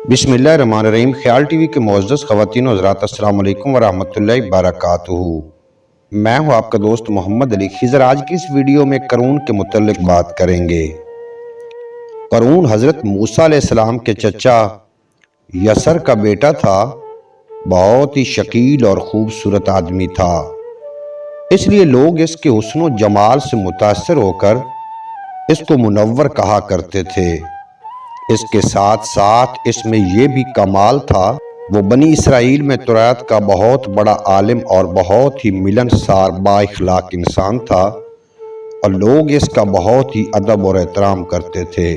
बिस्मिल्लाहिर्रहमानिर्रहीम। ख्याल टीवी के मुअज़्ज़ज़ ख़वातीन और हज़रात, अस्सलाम वालेकुम वरहमतुल्लाहि वबरकातुहू। मैं हूँ आपका दोस्त मोहम्मद अली खिज़र। आज की इस वीडियो में क़ारून के मुतल्लिक़ बात करेंगे। क़ारून हज़रत मूसा अलैहिस्सलाम के चचा यसर का बेटा था। बहुत ही शकील और ख़ूबसूरत आदमी था, इसलिए लोग इसके हुस्न व जमाल से मुतासिर होकर इसको मुनव्वर कहा करते थे। इसके साथ साथ इसमें यह भी कमाल था, वो बनी इसराइल में तौरात का बहुत बड़ा आलिम और बहुत ही मिलनसार बाइखलाक इंसान था, और लोग इसका बहुत ही अदब और एहतराम करते थे।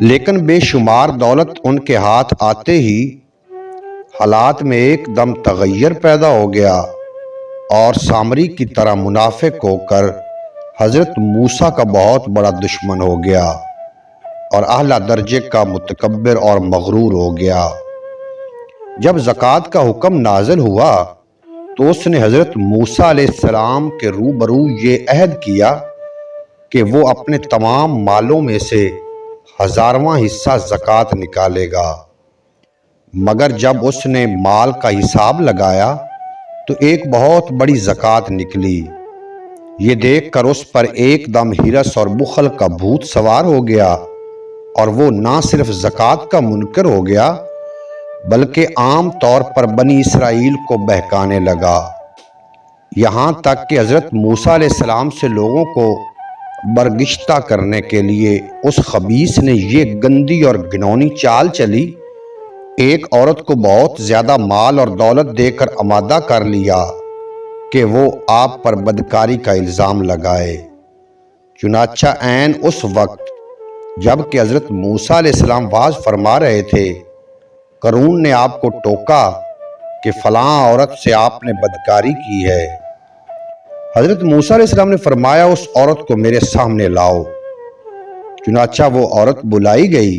लेकिन बेशुमार दौलत उनके हाथ आते ही हालात में एकदम तगय्युर पैदा हो गया और सामरी की तरह मुनाफिक होकर हज़रत मूसा का बहुत बड़ा दुश्मन हो गया और आला दर्जे का मुतकब्बिर और मगरूर हो गया। जब ज़कात का हुक्म नाज़िल हुआ तो उसने हज़रत मूसा अलैहिस्सलाम के रूबरू ये अहद किया कि वो अपने तमाम मालों में से 1000वां हिस्सा ज़कात निकालेगा। मगर जब उसने माल का हिसाब लगाया तो एक बहुत बड़ी ज़कात निकली। ये देखकर उस पर एकदम हिरस और बुखल का भूत सवार हो गया और वो ना सिर्फ ज़कात का मुनकर हो गया बल्कि आम तौर पर बनी इसराइल को बहकाने लगा। यहाँ तक कि हज़रत मूसा अलैहिस्सलाम से लोगों को बरगिश्ता करने के लिए उस खबीस ने ये गंदी और घिनौनी चाल चली। एक औरत को बहुत ज़्यादा माल और दौलत देकर आमादा कर लिया कि वो आप पर बदकारी का इल्ज़ाम लगाए। चुनाचा ऐन उस वक्त जब कि हज़रत मूसा अलैहिस्सलाम वाज फरमा रहे थे, क़ारून ने आपको टोका कि फ़लाँ औरत से आपने बदकारी की है। हज़रत मूसा अलैहिस्सलाम ने फरमाया, उस औरत को मेरे सामने लाओ। चुनाचा वो औरत बुलाई गई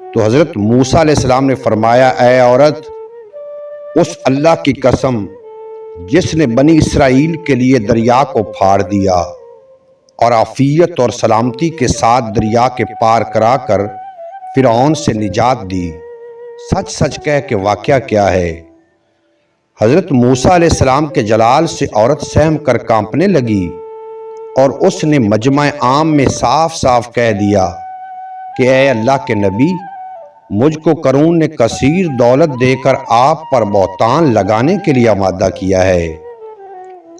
तो हज़रत मूसा अलैहिस्सलाम ने फरमाया, ऐ औरत, उस अल्लाह की कसम जिसने बनी इसराइल के लिए दरिया को फाड़ दिया और आफियत और सलामती के साथ दरिया के पार कराकर फिरौन से निजात दी, सच सच कह के वाक़या क्या है। हज़रत मूसा अलैहिस्सलाम के जलाल से औरत सहम कर कांपने लगी और उसने मजमा आम में साफ साफ कह दिया कि ऐ अल्लाह के नबी, मुझको क़ारून ने कसीर दौलत देकर आप पर बहतान लगाने के लिए आमादा किया है।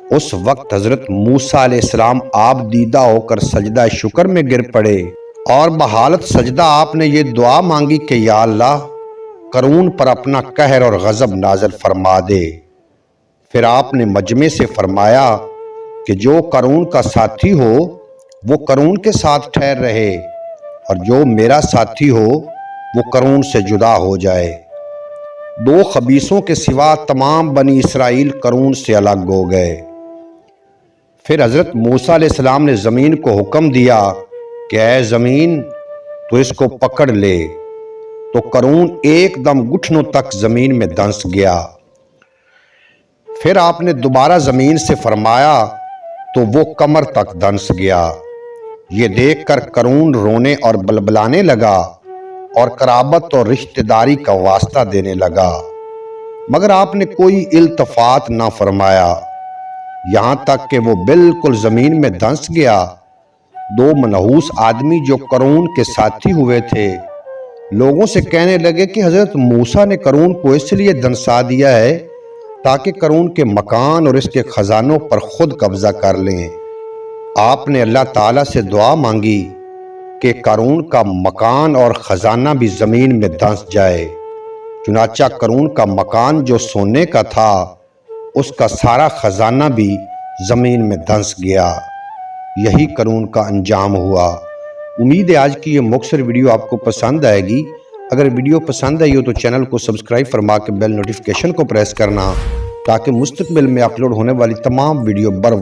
उस वक्त हज़रत मूसा अलैहिस्सलाम आप दीदा होकर सजदा शुक्र में गिर पड़े और बहालत सजदा आपने ये दुआ मांगी कि या अल्लाह, क़ारून पर अपना कहर और गज़ब नाज़िल फरमा दे। फिर आपने मजमे से फरमाया कि जो क़ारून का साथी हो वो क़ारून के साथ ठहर रहे और जो मेरा साथी हो वो क़ारून से जुदा हो जाए। दो खबीसों के सिवा तमाम बनी इसराइल क़ारून से अलग हो गए। फिर हज़रत मूसा अलैहिस्सलाम ने ज़मीन को हुक्म दिया कि ऐ ज़मीन, तो इसको पकड़ ले। तो क़ारून एकदम घुटनों तक ज़मीन में धंस गया। फिर आपने दोबारा ज़मीन से फरमाया तो वो कमर तक धंस गया। ये देखकर क़ारून रोने और बलबलाने लगा और कराबत और रिश्तेदारी का वास्ता देने लगा, मगर आपने कोई इल्तफात ना फरमाया, यहाँ तक कि वो बिल्कुल ज़मीन में धंस गया। दो मनहूस आदमी जो क़ारून के साथी हुए थे लोगों से कहने लगे कि हज़रत मूसा ने क़ारून को इसलिए धंसा दिया है ताकि क़ारून के मकान और इसके ख़जानों पर खुद कब्ज़ा कर लें। आपने अल्लाह ताला से दुआ मांगी कि क़ारून का मकान और ख़जाना भी ज़मीन में धंस जाए। चुनाचा क़ारून का मकान जो सोने का था उसका सारा ख़जाना भी ज़मीन में धंस गया। यही क़ारून का अंजाम हुआ। उम्मीद है आज की ये मुख्तसर वीडियो आपको पसंद आएगी। अगर वीडियो पसंद आई हो तो चैनल को सब्सक्राइब फरमा के बेल नोटिफिकेशन को प्रेस करना ताकि मुस्तक़बिल में अपलोड होने वाली तमाम वीडियो बर